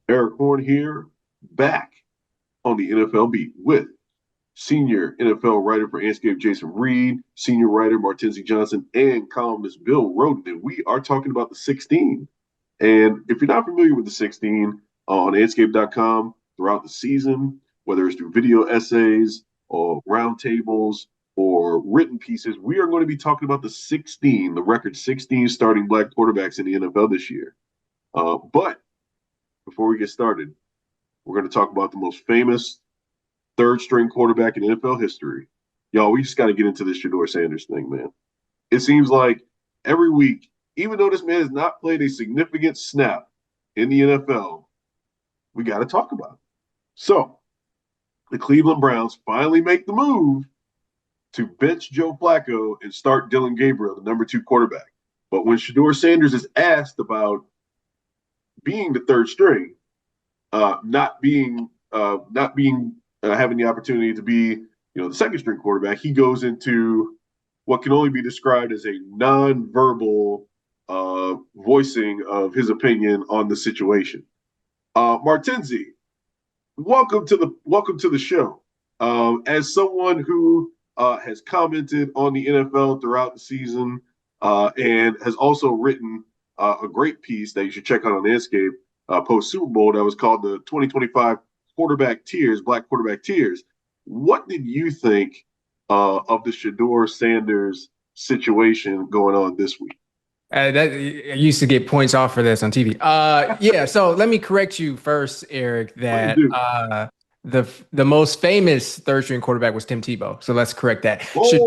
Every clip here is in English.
Erik Horne here, back on the NFL beat with senior NFL writer for Andscape Jason Reed, senior writer Martenzie Johnson, and columnist Bill Rhoden. And we are talking about the 16. And if you're not familiar with the 16 on Andscape.com throughout the season, whether it's through video essays or roundtables or written pieces, we are going to be talking about the 16, the record 16 starting black quarterbacks in the NFL this year. But before we get started, we're going to talk about the most famous third string quarterback in NFL history. Y'all, we just got to get into this Shedeur Sanders thing, man. It seems like every week, even though this man has not played a significant snap in the NFL, we got to talk about it. So the Cleveland Browns finally make the move to bench Joe Flacco and start Dillon Gabriel, the number 2 quarterback. But when Shedeur Sanders is asked about being the third string, not being having the opportunity to be the second string quarterback, he goes into what can only be described as a non-verbal voicing of his opinion on the situation. Martenzie, welcome to the show. As someone who has commented on the NFL throughout the season and has also written a great piece that you should check out on Andscape post Super Bowl that was called the 2025 quarterback tiers, black quarterback tiers. What did you think of the Shedeur Sanders situation going on this week? That I used to get points off for this on TV. Yeah. So let me correct you first, Eric. Please That do. the most famous third string quarterback was Tim Tebow. So let's correct that. Oh, okay.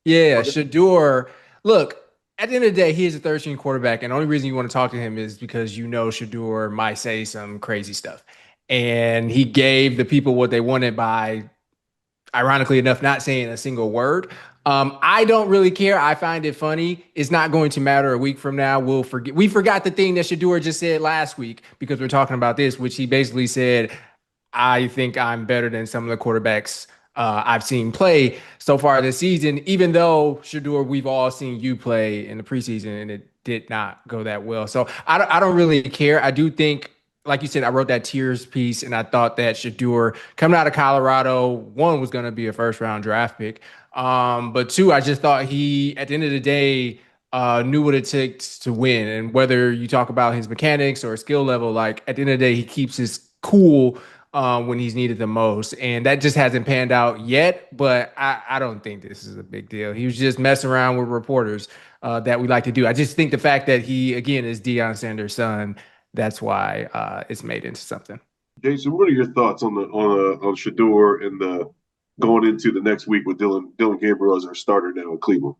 Shedeur. Look, at the end of the day, he is a third string quarterback, and the only reason you want to talk to him is because Shedeur might say some crazy stuff, and he gave the people what they wanted by, ironically enough, not saying a single word. I don't really care. I find it funny. It's not going to matter a week from now. We'll forget. We forgot the thing that Shedeur just said last week because we're talking about this, which he basically said, I think I'm better than some of the quarterbacks I've seen play so far this season, even though Shedeur, we've all seen you play in the preseason and it did not go that well. So I don't really care. I do think, like you said, I wrote that tiers piece and I thought that Shedeur coming out of Colorado, one, was going to be a first round draft pick. But two, I just thought he, at the end of the day, knew what it takes to win. And whether you talk about his mechanics or skill level, like at the end of the day, he keeps his cool when he's needed the most. And that just hasn't panned out yet, but I don't think this is a big deal. He was just messing around with reporters that we like to do. I just think the fact that he, again, is Deion Sanders' son, that's why it's made into something. Jason, what are your thoughts on Shedeur and the going into the next week with Dillon Gabriel as our starter now in Cleveland?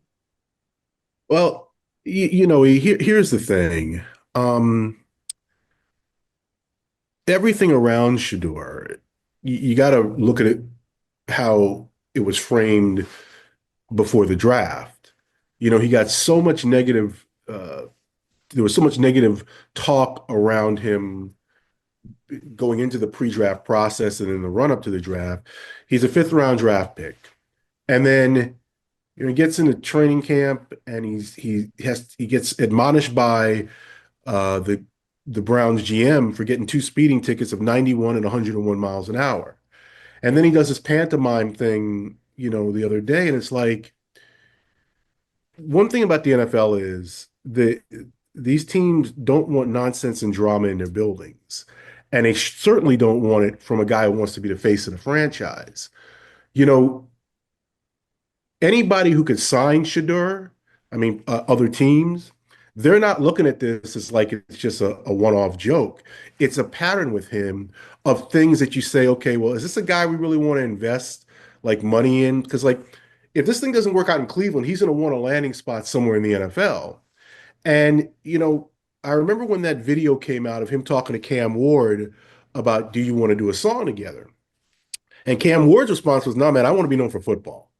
Well, here's the thing. Um, Everything around Shedeur, you got to look at it how it was framed before the draft. He got so much negative. There was so much negative talk around him going into the pre-draft process and in the run-up to the draft. He's a fifth-round draft pick, and then he gets into training camp and he gets admonished by the Browns GM for getting 2 speeding tickets of 91 and 101 miles an hour. And then he does this pantomime thing, the other day, and it's like one thing about the NFL is that these teams don't want nonsense and drama in their buildings. And they certainly don't want it from a guy who wants to be the face of the franchise. You know, Anybody who could sign Shedeur, other teams, they're not looking at this as like it's just a one-off joke. It's a pattern with him of things that you say, okay, well, is this a guy we really want to invest like money in? Because like if this thing doesn't work out in Cleveland, he's going to want a landing spot somewhere in the NFL. And I remember when that video came out of him talking to Cam Ward about, do you want to do a song together? And Cam Ward's response was, no, man, I want to be known for football.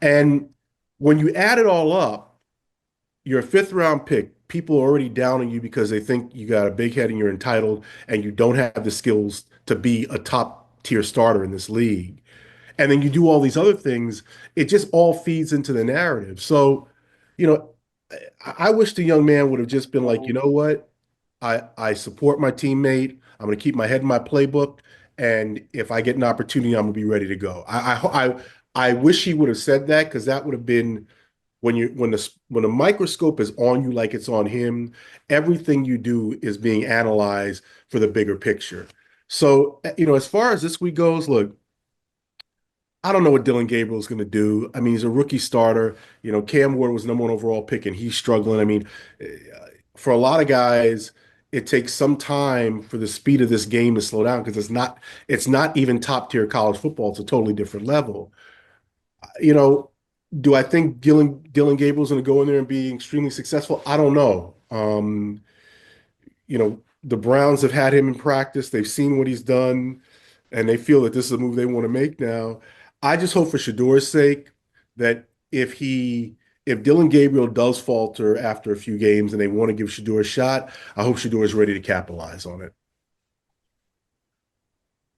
And when you add it all up, you're a fifth round pick. People are already down on you because they think you got a big head and you're entitled and you don't have the skills to be a top tier starter in this league. And then you do all these other things. It just all feeds into the narrative. So, you know, I wish the young man would have just been like, you know what? I support my teammate. I'm going to keep my head in my playbook, and if I get an opportunity, I'm going to be ready to go. I wish he would have said that, because that would have been when the microscope is on you like it's on him, everything you do is being analyzed for the bigger picture. So, as far as this week goes, look, I don't know what Dylan Gabriel's going to do. I mean, he's a rookie starter. Cam Ward was number one overall pick, and he's struggling. I mean, for a lot of guys, it takes some time for the speed of this game to slow down, because it's not even top tier college football. It's a totally different level. You know, do I think Dylan Gabriel's going to go in there and be extremely successful? I don't know. The Browns have had him in practice. They've seen what he's done, and they feel that this is a move they want to make now. I just hope for Shedeur's sake that if Dylan Gabriel does falter after a few games and they want to give Shedeur a shot, I hope Shedeur is ready to capitalize on it.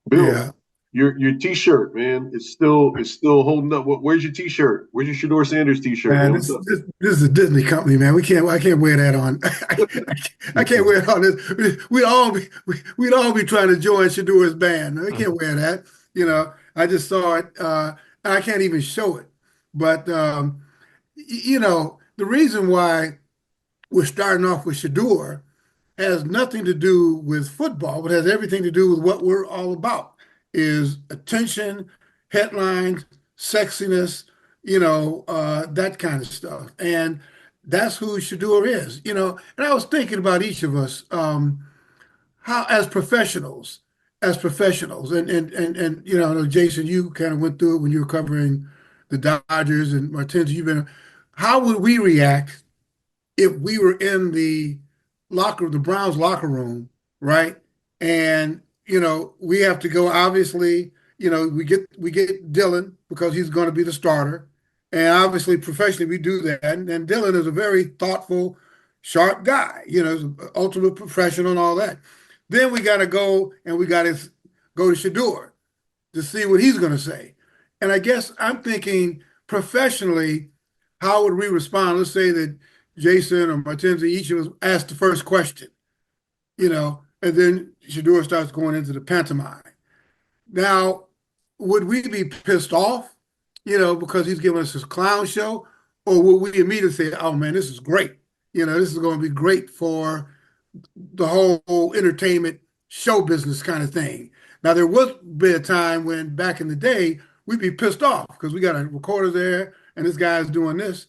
Bill, Yeah, your T-shirt, man, it's still holding up. Where's your T-shirt? Where's your Shedeur Sanders T-shirt, man, man? this What's up? this this is a Disney company, man. I can't wear that on. I can't wear it on this. We'd all be trying to join Shadeur's band. I can't wear that. I just saw it, and I can't even show it. But the reason why we're starting off with Shedeur has nothing to do with football, but has everything to do with what we're all about: is attention, headlines, sexiness, that kind of stuff. And that's who Shedeur is. And I was thinking about each of us, how as professionals, and I know, Jason, you kind of went through it when you were covering the Dodgers, and Martinez, how would we react if we were in the Browns locker room, right? And we have to go. Obviously, we get Dylan because he's going to be the starter, and obviously professionally we do that. And Dylan is a very thoughtful, sharp guy. He's an ultimate professional and all that. Then we got to go and we got to go to Shedeur to see what he's going to say. And I guess I'm thinking professionally, how would we respond? Let's say that Jason or Martenzie, each of us asked the first question, and then Shedeur starts going into the pantomime. Now, would we be pissed off, because he's giving us his clown show, or would we immediately say, "Oh man, this is great. This is going to be great for the whole entertainment show business kind of thing." Now, there was be a time when back in the day we'd be pissed off because we got a recorder there and this guy's doing this.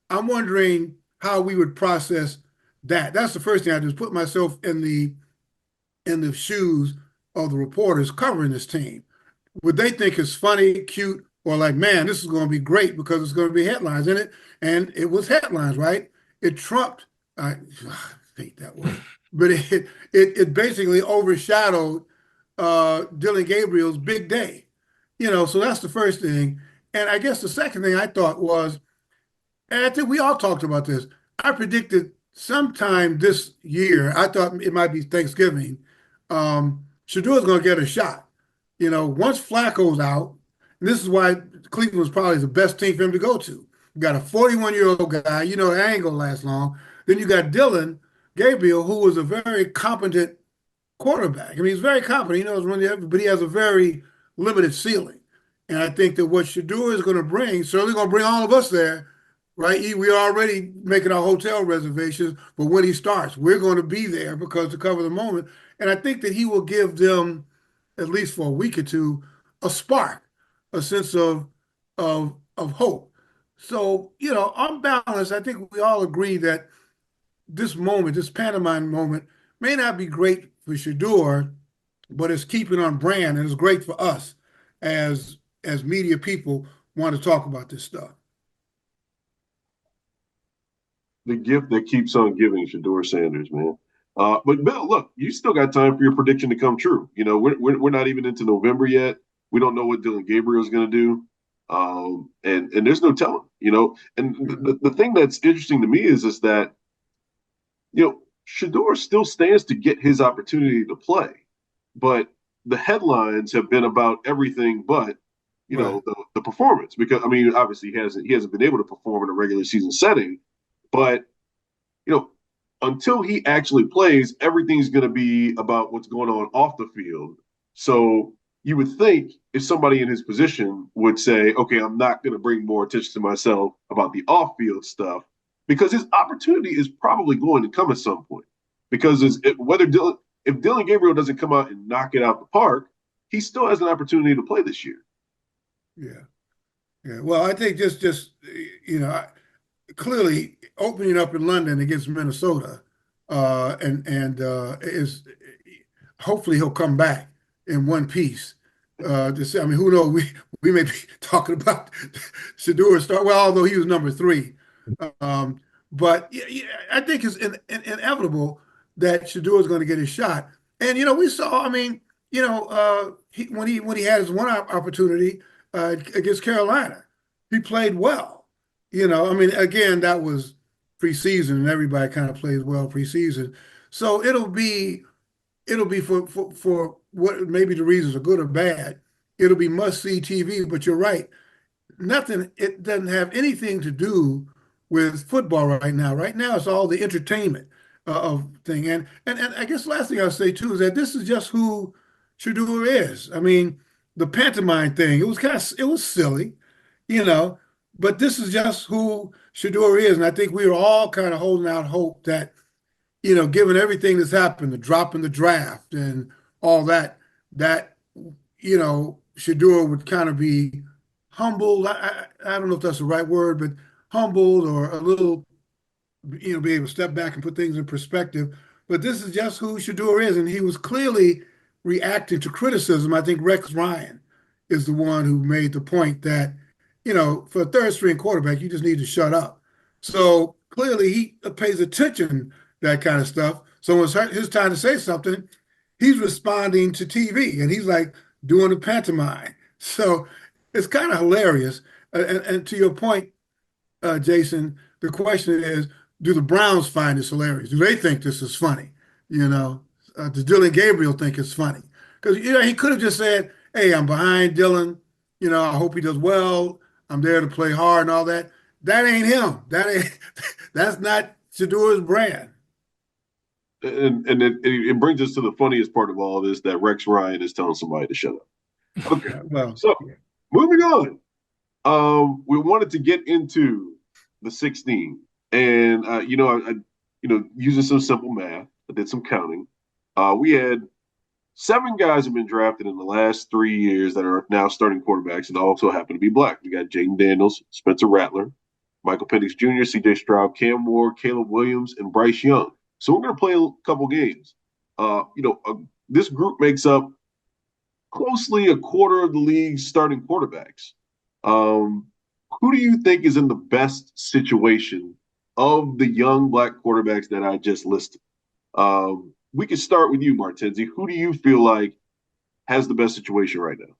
I'm wondering how we would process that. That's the first thing I do, is put myself in the shoes of the reporters covering this team. Would they think it's funny, cute, or like, man, this is going to be great because it's going to be headlines in it? And it was headlines, right? It trumped. I hate that word, but it basically overshadowed Dylan Gabriel's big day. So that's the first thing. And I guess the second thing I thought was, and I think we all talked about this. I predicted sometime this year, I thought it might be Thanksgiving, Shadeur's going to get a shot. Once Flacco's out, and this is why Cleveland was probably the best team for him to go to. You got a 41-year-old guy, that ain't going to last long. Then you got Dylan Gabriel, who was a very competent quarterback. I mean, he's very competent. He knows when but he has a very limited ceiling. And I think that what Shedeur is going to bring, certainly going to bring all of us there, right? We're already making our hotel reservations, but when he starts, we're going to be there because to cover the moment. And I think that he will give them, at least for a week or two, a spark, a sense of hope. So, on balance, I think we all agree that this moment, this pantomime moment, may not be great for Shedeur, but it's keeping on brand and it's great for us as media people want to talk about this stuff. The gift that keeps on giving, Shedeur Sanders, man. But Bill, look, you still got time for your prediction to come true. We're not even into November yet. We don't know what Dylan Gabriel is going to do, and there's no telling. And the thing that's interesting to me is that Shedeur still stands to get his opportunity to play, but the headlines have been about everything but Right. the performance. Because I mean, obviously he hasn't been able to perform in a regular season setting, but you know until he actually plays, everything's going to be about what's going on off the field. So you would think if somebody in his position would say, okay, I'm not going to bring more attention to myself about the off field stuff because his opportunity is probably going to come at some point. Because if Dillon Gabriel doesn't come out and knock it out the park, he still has an opportunity to play this year. Yeah. Yeah. Well, I think just you know, clearly opening up in London against Minnesota, and is hopefully he'll come back in one piece. I mean, who knows? We may be talking about Shedeur start. Well, although he was number three, um, but yeah, I think it's inevitable that Shedeur is going to get his shot. And we saw. I mean, when he had his one opportunity against Carolina, he played well. I mean, again, that was preseason, and everybody kind of plays well preseason. So it'll be for what maybe the reasons are good or bad. It'll be must see TV. But you're right, nothing. It doesn't have anything to do with football right now. Right now, it's all the entertainment of thing. And I guess last thing I'll say too is that this is just who Shedeur is. I mean, the pantomime thing. It was silly, you know. But this is just who Shedeur is, and I think we were all kind of holding out hope that, given everything that's happened, the drop in the draft and all that Shedeur would kind of be humbled. I don't know if that's the right word, but humbled or a little, be able to step back and put things in perspective. But this is just who Shedeur is, and he was clearly reacting to criticism. I think Rex Ryan is the one who made the point that, for a third string quarterback, you just need to shut up. So clearly he pays attention to that kind of stuff. So when it's his time to say something, he's responding to TV and he's like doing the pantomime. So it's kind of hilarious. And to your point, Jason, the question is, do the Browns find this hilarious? Do they think this is funny? Does Dillon Gabriel think it's funny? Because, he could have just said, hey, I'm behind Dillon. I hope he does well. I'm there to play hard and all that. That ain't him. That's not Shedeur's brand. And it brings us to the funniest part of all this, that Rex Ryan is telling somebody to shut up. Okay, so moving on. We wanted to get into the 16, and using some simple math, I did some counting. We had 7 guys have been drafted in the last 3 years that are now starting quarterbacks and also happen to be black. We got Jayden Daniels, Spencer Rattler, Michael Penix Jr., C.J. Stroud, Cam Moore, Caleb Williams, and Bryce Young. So we're going to play a couple games. This group makes up closely a quarter of the league's starting quarterbacks. Who do you think is in the best situation of the young black quarterbacks that I just listed? We can start with you, Martenzie. Who do you feel like has the best situation right now?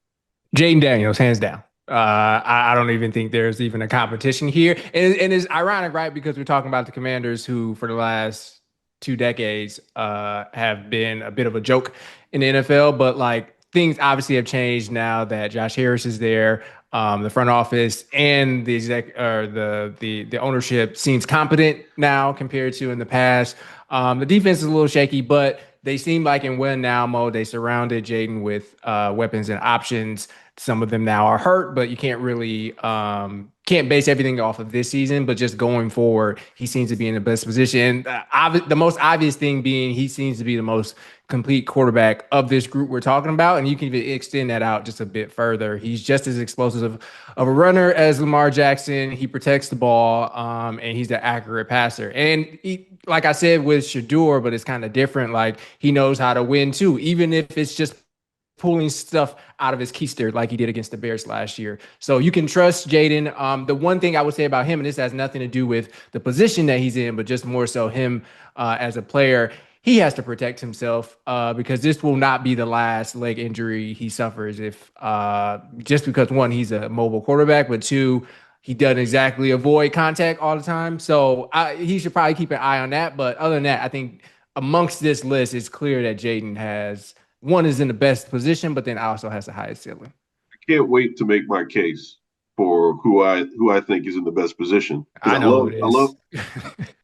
Jayden Daniels, hands down. I don't even think there's even a competition here. And it's ironic, right? Because we're talking about the Commanders who, for the last 2 decades, have been a bit of a joke in the NFL. But things obviously have changed now that Josh Harris is there. The front office and the ownership seems competent now compared to in the past. The defense is a little shaky, but they seem like in win now mode. They surrounded Jayden with weapons and options. Some of them now are hurt, but you can't really can't base everything off of this season. But just going forward, he seems to be in the best position. The most obvious thing being he seems to be the most complete quarterback of this group we're talking about. And you can even extend that out just a bit further. He's just as explosive of a runner as Lamar Jackson. He protects the ball, and he's an accurate passer. And he, like I said, with Shedeur, but it's kind of different. He knows how to win too, even if it's just pulling stuff out of his keister like he did against the Bears last year. So you can trust Jayden. The one thing I would say about him, and this has nothing to do with the position that he's in, but just more so him as a player, he has to protect himself because this will not be the last leg injury he suffers if just because, one, he's a mobile quarterback, but 2, he doesn't exactly avoid contact all the time. So he should probably keep an eye on that. But other than that, I think amongst this list, it's clear that Jayden is in the best position, but then also has the highest ceiling. I can't wait to make my case for who I think is in the best position. Because I know who it I love is.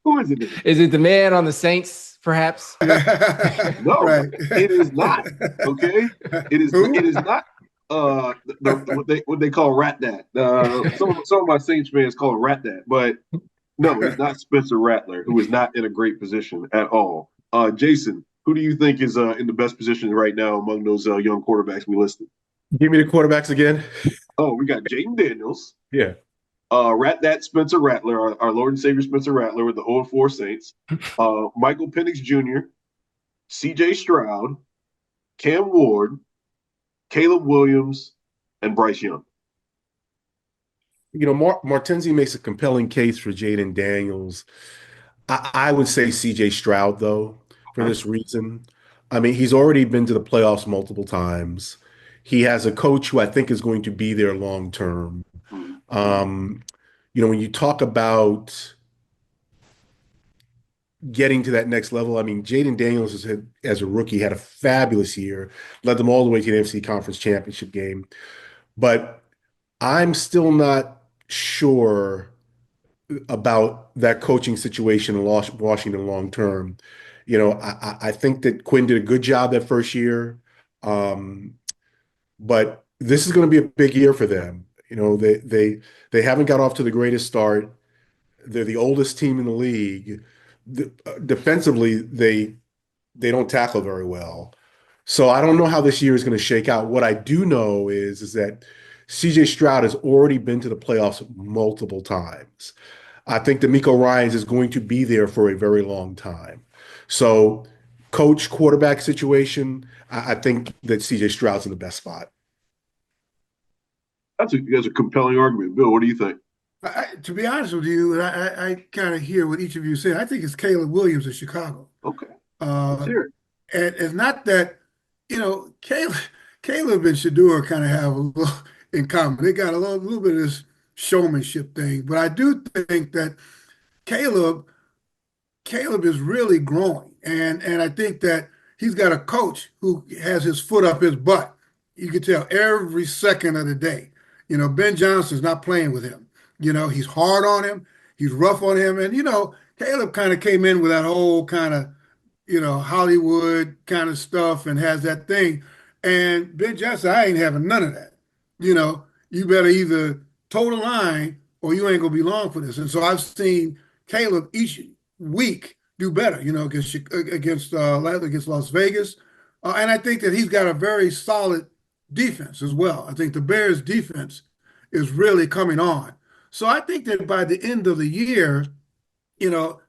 who is it? Is it the man on the Saints, perhaps? No, Right. it is not. Okay, Who? it is not. What they call rat dad. Some of my Saints fans call it rat dad, but no, it's not Spencer Rattler, who is not in a great position at all. Jason, who do you think is in the best position right now among those young quarterbacks we listed? Give me the quarterbacks again. Oh, we got Jayden Daniels, Yeah. Rat That Spencer Rattler, our Lord and Savior Spencer Rattler with the 0-4 Saints, Michael Penix Jr., C.J. Stroud, Cam Ward, Caleb Williams, and Bryce Young. You know, Martenzie makes a compelling case for Jayden Daniels. I would say CJ Stroud, though, for Okay. this reason. I mean, he's already been to the playoffs multiple times. He has a coach who I think is going to be there long term. Mhm. Um, you know, when you talk about getting to that next level, I mean, Jayden Daniels as a rookie had a fabulous year, led them all the way to the NFC Conference Championship game. But I'm still not sure about that coaching situation in Washington long term. You know, I think that Quinn did a good job that first year, um, but this is going to be a big year for them. You know, they haven't got off to the greatest start. They're the oldest team in the league. Defensively, they don't tackle very well. So I don't know how this year is going to shake out. What I do know is that CJ Stroud has already been to the playoffs multiple times. I think D'Amico Ryans is going to be there for a very long time. So, coach quarterback situation, I think that CJ Stroud's in the best spot. That's a compelling argument. Bill, what do you think? To be honest with you, and I kind of hear what each of you say. I think it's Caleb Williams of Chicago. Okay, let's Uh, hear it. and it's not that, Caleb and Shedeur kind of have a little in common. They got a little bit of this showmanship thing, but I do think that Caleb Caleb is really growing, and I think that he's got a coach who has his foot up his butt. You can tell every second of the day. Ben Johnson's not playing with him. He's hard on him, he's rough on him, and Caleb kind of came in with that whole kind of Hollywood kind of stuff and has that thing. And Ben Johnson, I ain't having none of that. You better either toe the line or you ain't gonna be long for this. And so I've seen Caleb each week do better, against Las Vegas. And I think that he's got a very solid defense as well. I think the Bears defense is really coming on. So I think that by the end of the year, you know,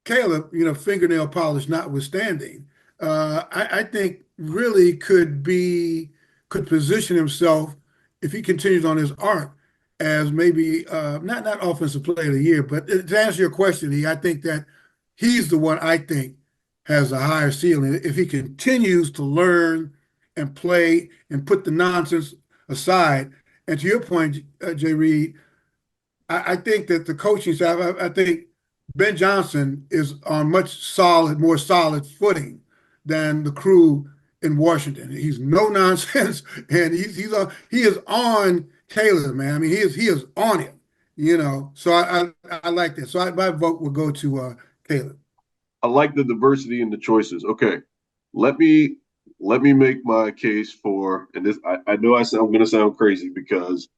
Caleb, fingernail polish notwithstanding, I think really could position himself if he continues on his arc as maybe not offensive player of the year, but to answer your question, I think that he's the one I think has a higher ceiling if he continues to learn and play and put the nonsense aside. And to your point, Jay Reed, I think that the coaching staff, I think Ben Johnson is on more solid footing than the crew in Washington. He's no nonsense, and he is on Caleb, man. I mean, he is on him, So I like that. So my vote will go to Caleb. I like the diversity in the choices. Okay, let me make my case for, and this I know I'm going to sound crazy because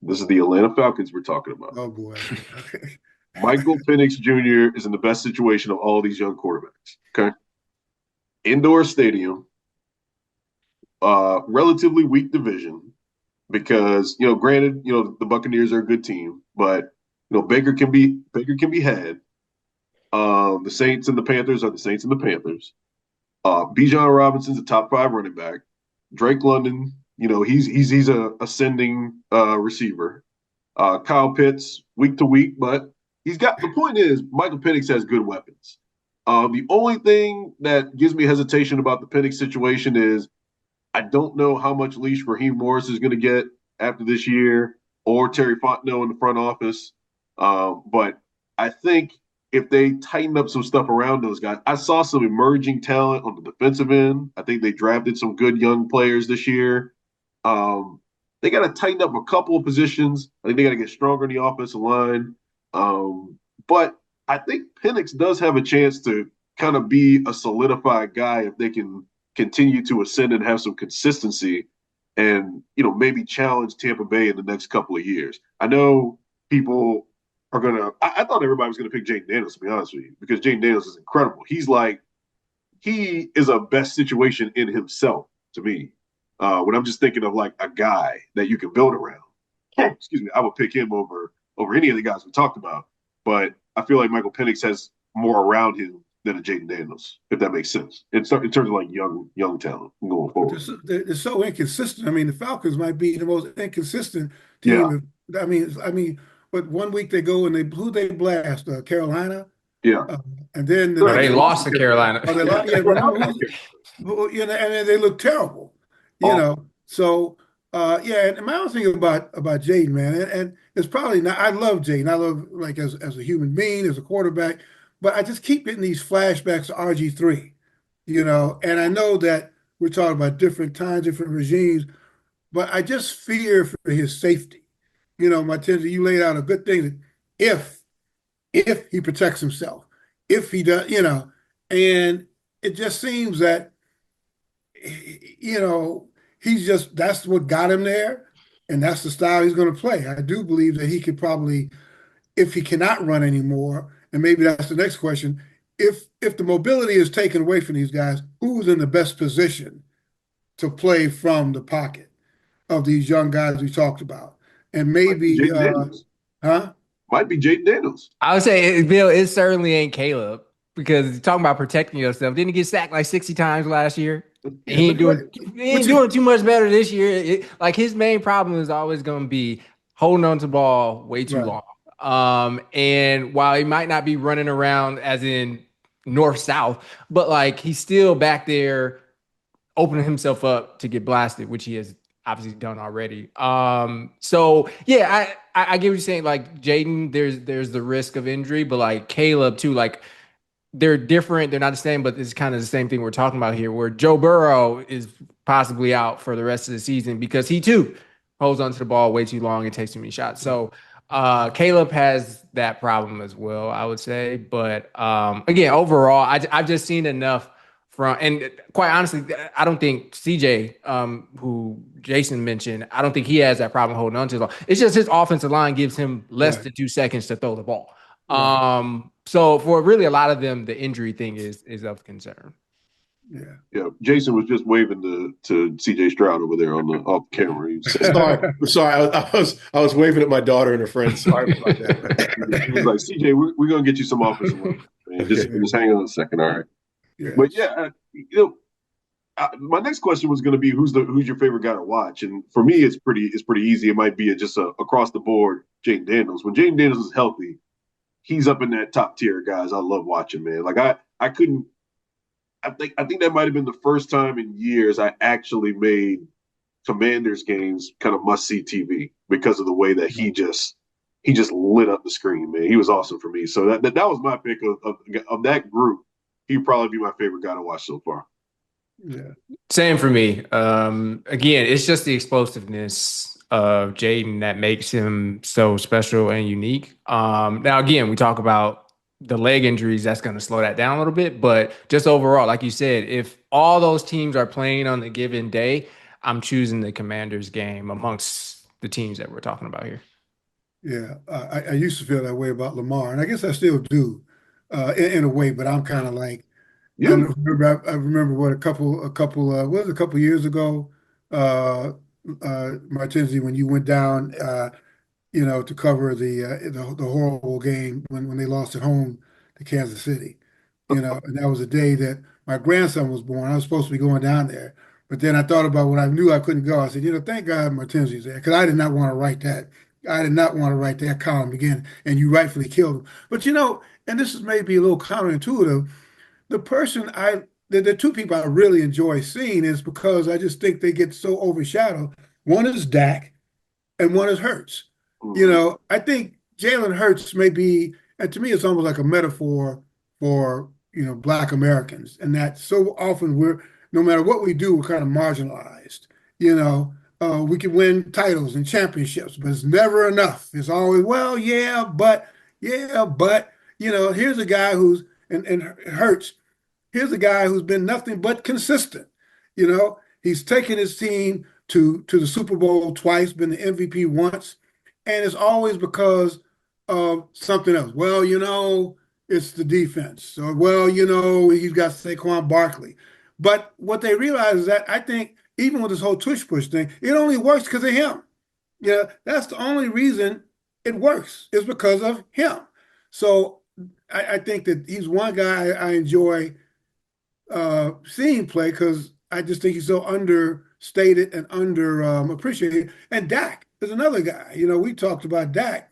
this is the Atlanta Falcons we're talking about. Oh boy. Michael Penix Jr. is in the best situation of all these young quarterbacks. Okay, indoor stadium, relatively weak division because granted, the Buccaneers are a good team, but Baker can be had. The Saints and the Panthers are the Saints and the Panthers. Bijan Robinson's a top 5 running back. Drake London, he's a ascending receiver. Kyle Pitts, week to week, but the point is Michael Penix has good weapons. The only thing that gives me hesitation about the Penix situation is I don't know how much leash Raheem Morris is going to get after this year or Terry Fontenot in the front office. But I think if they tighten up some stuff around those guys, I saw some emerging talent on the defensive end. I think they drafted some good young players this year. they got to tighten up a couple of positions. I think they got to get stronger in the offensive line. But I think Penix does have a chance to kind of be a solidified guy if they can continue to ascend and have some consistency and, maybe challenge Tampa Bay in the next couple of years. I know people are going to, I thought everybody was going to pick Jayden Daniels, to be honest with you, because Jayden Daniels is incredible. He is a best situation in himself to me. When I'm just thinking of like a guy that you can build around, excuse me, I would pick him over any of the guys we talked about. But I feel like Michael Penix has more around him than a Jayden Daniels, if that makes sense. In terms of like young talent going forward. They're so inconsistent. I mean, the Falcons might be the most inconsistent Yeah. team. But one week they go and who they blast? Carolina. Yeah. And then the No, they next lost to Carolina. Oh, yeah, remember and they look terrible, So, yeah, and my other thing about Jayden, man, and it's probably not. I love Jayden. I love like as a human being, as a quarterback, but I just keep getting these flashbacks to RG3, And I know that we're talking about different times, different regimes, but I just fear for his safety. Martenzie, you laid out a good thing. If he protects himself, if he does, and it just seems that, that's what got him there, and that's the style he's going to play. I do believe that he could probably, if he cannot run anymore, and maybe that's the next question, if the mobility is taken away from these guys, who's in the best position to play from the pocket of these young guys we talked about? And maybe, Jayden Daniels. huh? Might be Jayden Daniels. I would say, Bill, it certainly ain't Caleb because you're talking about protecting yourself. Didn't he get sacked like 60 times last year? Yeah, He ain't doing too much better this year. Like his main problem is always going to be holding on to the ball way too Right. long. And while he might not be running around as in north south, but like he's still back there opening himself up to get blasted, which he has obviously done already. So yeah, I get what you're saying. Like Jayden, there's the risk of injury, but like Caleb too, like they're different. They're not the same, but it's kind of the same thing we're talking about here, where Joe Burrow is possibly out for the rest of the season because he too holds onto the ball way too long and takes too many shots. So Caleb has that problem as well, I would say. But again, overall, I've just seen enough from, and quite honestly, I don't think CJ, who Jason mentioned, I don't think he has that problem holding on to the ball. It's just his offensive line gives him less than 2 seconds to throw the ball. So for really a lot of them, the injury thing is of concern. Yeah. Jason was just waving to CJ Stroud over there on the off camera. Sorry. I was waving at my daughter and her friends. Sorry about that. He was like, CJ, we're gonna get you some offensive line, man. Just hang on a second, all right. Yeah. But yeah, my next question was going to be who's your favorite guy to watch, and for me, it's pretty easy. It might be just across the board Jayden Daniels. When Jayden Daniels is healthy, he's up in that top tier of guys I love watching, man. Like I couldn't. I think that might have been the first time in years I actually made Commanders games kind of must see TV because of the way that he just lit up the screen, man. He was awesome for me. So that was my pick of that group. He'd probably be my favorite guy to watch so far. Yeah. Same for me. Again, it's just the explosiveness of Jayden that makes him so special and unique. Now, again, we talk about the leg injuries, that's going to slow that down a little bit. But just overall, like you said, if all those teams are playing on a given day, I'm choosing the Commanders game amongst the teams that we're talking about here. Yeah. I used to feel that way about Lamar, and I guess I still do in a way, but I'm kind of like, Yeah. I remember what a couple years ago, Martenzie, when you went down, to cover the horrible game when they lost at home to Kansas City, and that was a day that my grandson was born. I was supposed to be going down there, but then I thought about when I knew I couldn't go. I said, thank God Martenzie's there because I did not want to write that. I did not want to write that column again, and you rightfully killed him. But and this is maybe a little counterintuitive. The two people I really enjoy seeing is because I just think they get so overshadowed. One is Dak, and one is Hurts. I think Jalen Hurts may be, and to me, it's almost like a metaphor for Black Americans, and that so often no matter what we do, we're kind of marginalized. we can win titles and championships, but it's never enough. It's always, well, yeah, but, here's a guy who's, and it hurts. Here's a guy who's been nothing but consistent. He's taken his team to the Super Bowl twice, been the MVP once, and it's always because of something else. Well, it's the defense. So, well, he's got Saquon Barkley. But what they realize is that I think even with this whole tush push thing, it only works because of him. Yeah, that's the only reason it works is because of him. So I think that he's one guy I enjoy seeing play because I just think he's so understated and under appreciated. And Dak is another guy. We talked about Dak,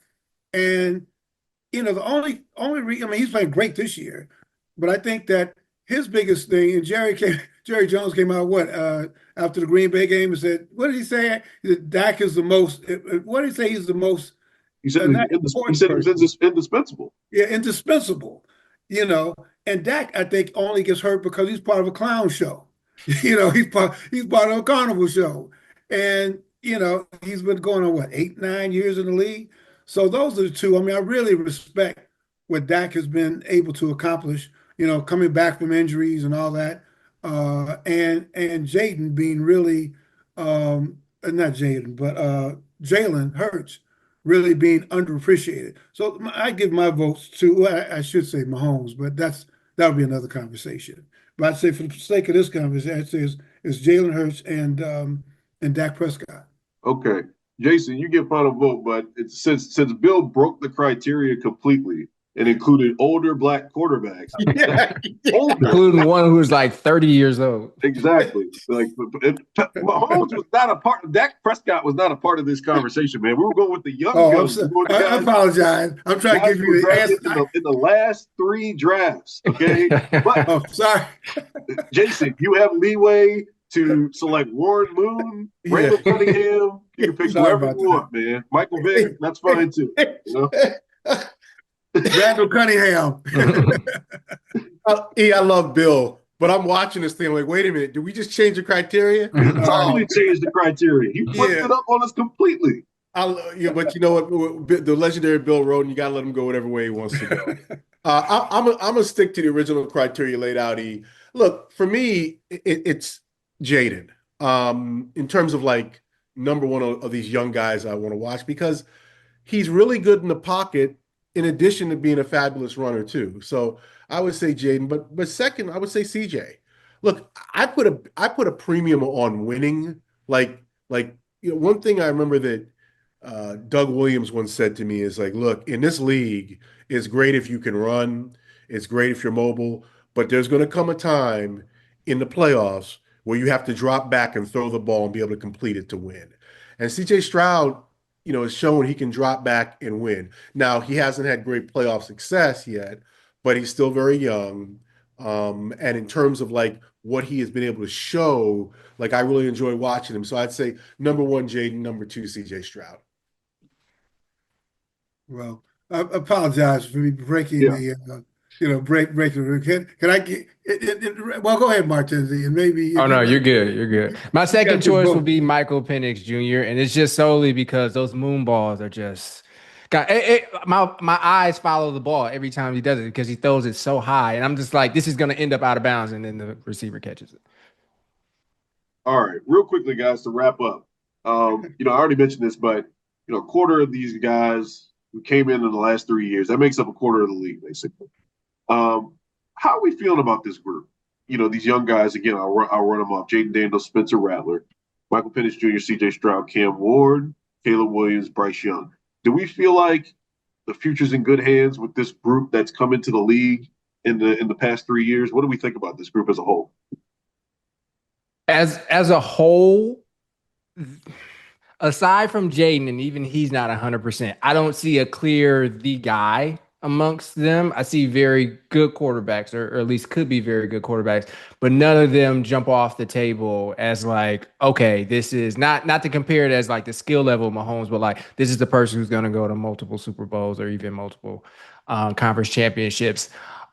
and the only reason, I mean, he's playing great this year, but I think that his biggest thing, and Jerry Jones came out after the Green Bay game and said, what did he say? He said Dak is the most. What did he say? He's the most. He said Not he important said he was person. indispensable. Yeah, indispensable. You know, and Dak, I think, only gets hurt because he's part of a clown show. He's part of a carnival show, and he's been going on what 8, 9 years in the league. So those are the two. I mean, I really respect what Dak has been able to accomplish. Coming back from injuries and all that, and Jayden being really, not Jayden, but Jalen Hurts really being underappreciated. So I give my votes to, well, I should say Mahomes, but that would be another conversation. But I'd say for the sake of this conversation, I'd say it's Jalen Hurts and Dak Prescott. Okay, Jason, you get final vote, but since Bill broke the criteria completely and included older black quarterbacks, Yeah. older, including one who's like 30 years old. exactly. Like Mahomes was not a part. Dak Prescott was not a part of this conversation, man. We were going with the young guns. I apologize. I'm trying to give you the answer. In the last 3 drafts, okay? But Oh, sorry. Jason, you have leeway to select Warren Moon, Randall Cunningham. You can pick whoever you want, man. Michael Vick, that's fine too. Randall Cunningham. I love Bill, but I'm watching this thing like, wait a minute, did we just change the criteria? Totally changed the criteria. He flipped it up on us completely. But you know what? The legendary Bill Rhoden, you got to let him go whatever way he wants to go. I'm going to stick to the original criteria laid out. Look, for me, it's Jayden. In terms of like number one of these young guys I want to watch because he's really good in the pocket in addition to being a fabulous runner too. So I would say Jayden, but second, I would say CJ. Look, I put a premium on winning. One thing I remember that Doug Williams once said to me is like, look, in this league, it's great if you can run, it's great if you're mobile, but there's going to come a time in the playoffs where you have to drop back and throw the ball and be able to complete it to win. And CJ Stroud, has shown he can drop back and win. Now, he hasn't had great playoff success yet, but he's still very young. And in terms of like what he has been able to show, like I really enjoy watching him. So I'd say number 1, Jayden, number 2, CJ Stroud. Well, I apologize for me breaking the breaking. Can I get well, go ahead, Martenzie, and maybe. Oh no, you're good. You're good. My second choice would be Michael Penix Jr., and it's just solely because those moon balls are just. God, my eyes follow the ball every time he does it because he throws it so high, and I'm just like, this is going to end up out of bounds, and then the receiver catches it. All right, real quickly, guys, to wrap up. I already mentioned this, but a quarter of these guys who came in the last 3 years, that makes up a quarter of the league, basically. How are we feeling about this group? These young guys, again, I'll run them off. Jayden Daniels, Spencer Rattler, Michael Penix Jr., CJ Stroud, Cam Ward, Caleb Williams, Bryce Young. Do we feel like the future's in good hands with this group that's come into the league in the past 3 years? What do we think about this group as a whole? As a whole, aside from Jayden, and even he's not 100%, I don't see a clear the guy amongst them. I see very good quarterbacks, or at least could be very good quarterbacks, but none of them jump off the table as like, okay, this is not to compare it as like the skill level of Mahomes, but like this is the person who's going to go to multiple Super Bowls or even multiple conference championships.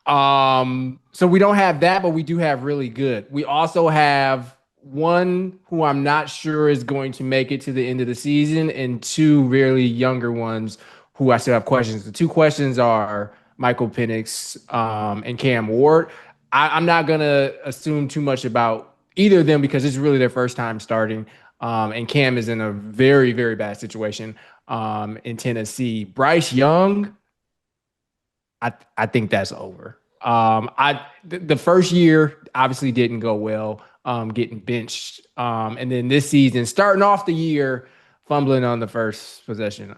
So we don't have that, but we do have really good. We also have one who I'm not sure is going to make it to the end of the season, and two really younger ones who I still have questions. The two questions are Michael Penix and Cam Ward. I'm not gonna assume too much about either of them because it's really their first time starting. And Cam is in a very, very bad situation in Tennessee. Bryce Young, I think that's over. The first year obviously didn't go well, getting benched, and then this season starting off the year fumbling on the first possession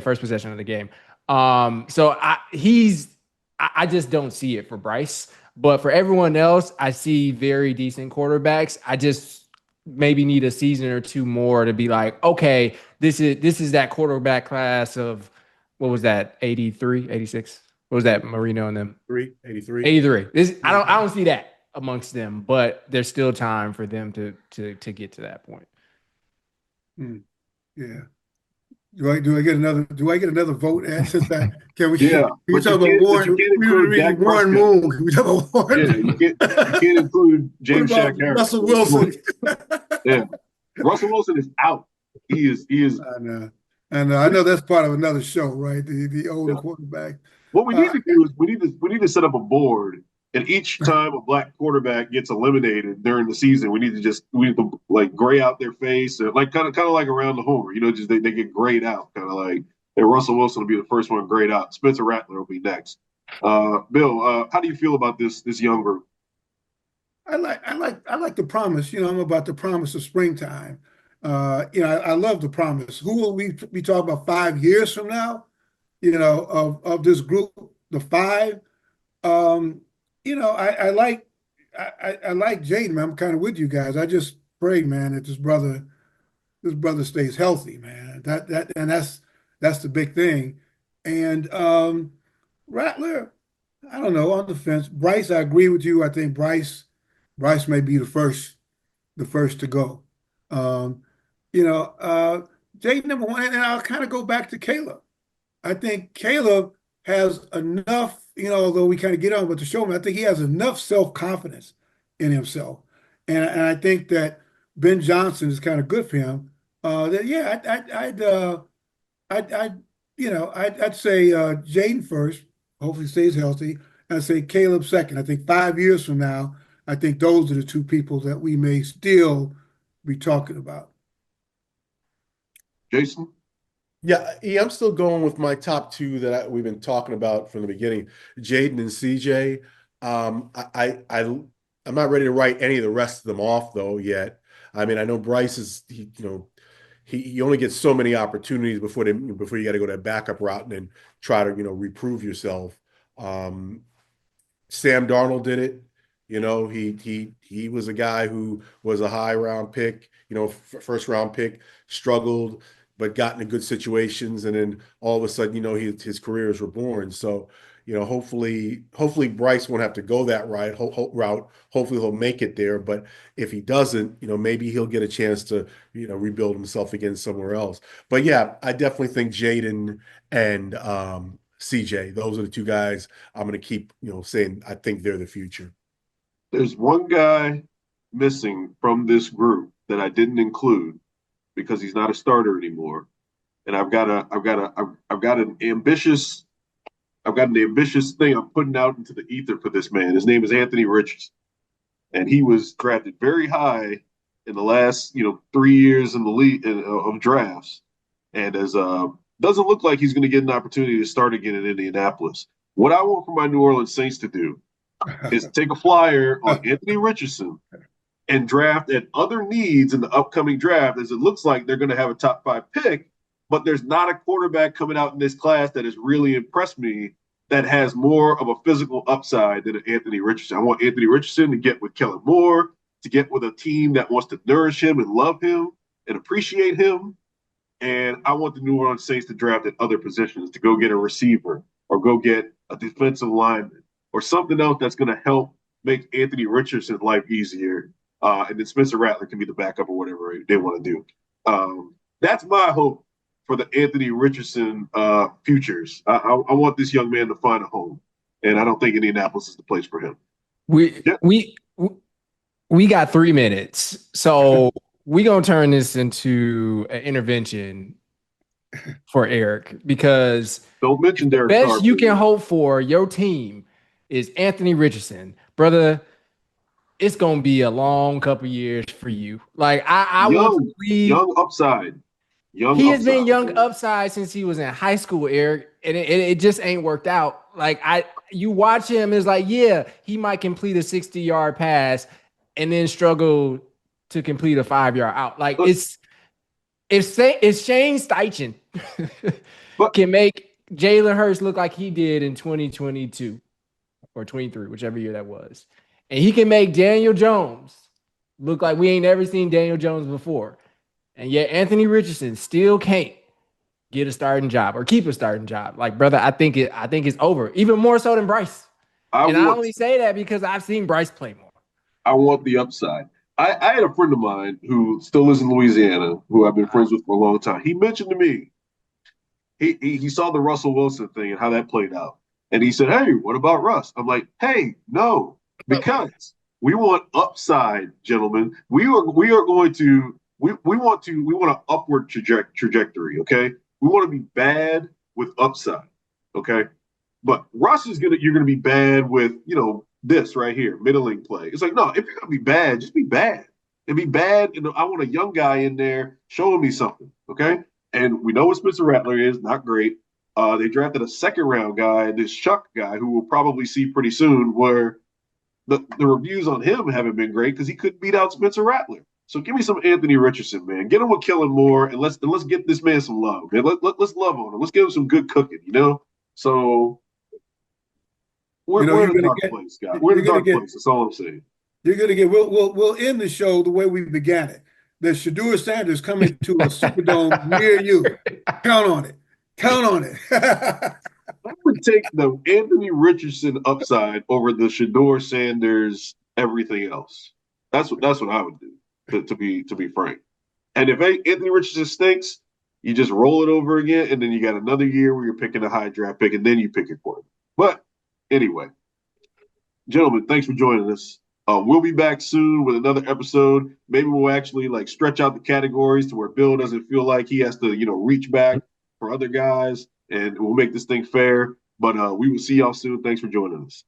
first possession of the game. So I just don't see it for Bryce, but for everyone else, I see very decent quarterbacks. I just maybe need a season or two more to be like, okay, this is that quarterback class of what was that 83, 86. What was that, Marino and them? 83. 83. I don't see that amongst them, but there's still time for them to get to that point. Yeah. Do I get another vote? Since that can we? Yeah, We talk about but you Warren. can't We were include reading Dak Warren Prescott. Moon. Can we talk about Warren? Yeah, you can't include What James about Shaq Harris. Russell Wilson? Yeah, Russell Wilson is out. He is. I know. I know that's part of another show, right? The older Yeah. quarterback. What we need to do is we need to set up a board, and each time a black quarterback gets eliminated during the season, we need to like gray out their face, and like kind of like around the homer, just they get grayed out, kind of like. And Russell Wilson will be the first one grayed out. Spencer Rattler will be next. Bill, how do you feel about this young group? I like the promise. I'm about the promise of springtime. I love the promise. Who will we be talking about 5 years from now? Of this group, the five. I like Jayden, man. I'm kind of with you guys. I just pray, man, that this brother stays healthy, man. That's the big thing. And Rattler, I don't know, on the fence. Bryce, I agree with you. I think Bryce may be the first to go. Um, Jayden number one, and I'll kind of go back to Caleb. I think Caleb has enough, although we kind of get on with the show, I think he has enough self-confidence in himself. And I think that Ben Johnson is kind of good for him. That yeah, I'd say Jayden first, hopefully stays healthy. I'd say Caleb second. I think 5 years from now, I think those are the two people that we may still be talking about. Jason? Yeah, I'm still going with my top two that we've been talking about from the beginning, Jayden and CJ. I'm not ready to write any of the rest of them off though yet. I mean, I know Bryce is he only gets so many opportunities before you got to go that backup route and then try to reprove yourself. Sam Darnold did it. He was a guy who was a high round pick, first round pick, struggled, but got into good situations, and then all of a sudden, his careers were born. So, hopefully Bryce won't have to go that route. Hopefully he'll make it there. But if he doesn't, maybe he'll get a chance to, rebuild himself again somewhere else. But yeah, I definitely think Jayden and CJ, those are the two guys I'm going to keep, saying I think they're the future. There's one guy missing from this group that I didn't include because he's not a starter anymore, and I've got an ambitious thing I'm putting out into the ether for this man. His name is Anthony Richardson, and he was drafted very high in the last 3 years in the league of drafts, and as doesn't look like he's going to get an opportunity to start again in Indianapolis. What I want for my New Orleans Saints to do is take a flyer on Anthony Richardson and draft at other needs in the upcoming draft, as it looks like they're going to have a top 5 pick, but there's not a quarterback coming out in this class that has really impressed me that has more of a physical upside than Anthony Richardson. I want Anthony Richardson to get with Kellen Moore, to get with a team that wants to nourish him and love him and appreciate him. And I want the New Orleans Saints to draft at other positions, to go get a receiver or go get a defensive lineman or something else that's going to help make Anthony Richardson's life easier. And then Spencer Rattler can be the backup or whatever they want to do. That's my hope for the Anthony Richardson futures. I want this young man to find a home, and I don't think Indianapolis is the place for him. We got 3 minutes. So we gonna turn this into an intervention for Erik, because Don't mention the Derek best Carr. you can hope for your team is Anthony Richardson. Brother, it's gonna be a long couple years for you. Like I want to believe Young upside. Young he has been upside. young upside since he was in high school, Erik, and it just ain't worked out. Like you watch him, it's like, yeah, he might complete a 60-yard pass and then struggle to complete a 5-yard out. Like But, if Shane Steichen but can make Jalen Hurts look like he did in 2022 or 23, whichever year that was, and he can make Daniel Jones look like we ain't never seen Daniel Jones before, and yet Anthony Richardson still can't get a starting job or keep a starting job. Like, brother, I think it's over, even more so than Bryce. I only say that because I've seen Bryce play more. I want the upside. I had a friend of mine who still lives in Louisiana, who I've been friends with for a long time. He mentioned to me, he saw the Russell Wilson thing and how that played out. And he said, "Hey, what about Russ?" I'm like, "Hey, no, because we want upside, gentlemen. We are going to we want an upward trajectory, okay? We want to be bad with upside, okay? But Russ is you're gonna be bad with, this right here, middling play. It's like, no, if you're gonna be bad, just be bad. And be bad, and I want a young guy in there showing me something, okay? And we know what Spencer Rattler is, not great. They drafted a second round guy, this Chuck guy, who we'll probably see pretty soon, where the reviews on him haven't been great because he couldn't beat out Spencer Rattler. So give me some Anthony Richardson, man. Get him with Kellen Moore, and let's get this man some love, man. Let's love on him. Let's give him some good cooking, So we're in a dark place, guys. We're in a dark place. That's all I'm saying. You're gonna get. We'll end the show the way we began it. There's Shedeur Sanders coming to a Superdome near you. Count on it. Count on it. I would take the Anthony Richardson upside over the Shedeur Sanders everything else. That's what I would do. To be frank. And if Anthony Richardson stinks, you just roll it over again, and then you got another year where you're picking a high draft pick, and then you pick your quarterback. But anyway, gentlemen, thanks for joining us. We'll be back soon with another episode. Maybe we'll actually stretch out the categories to where Bill doesn't feel like he has to, reach back for other guys, and we'll make this thing fair. But we will see y'all soon. Thanks for joining us.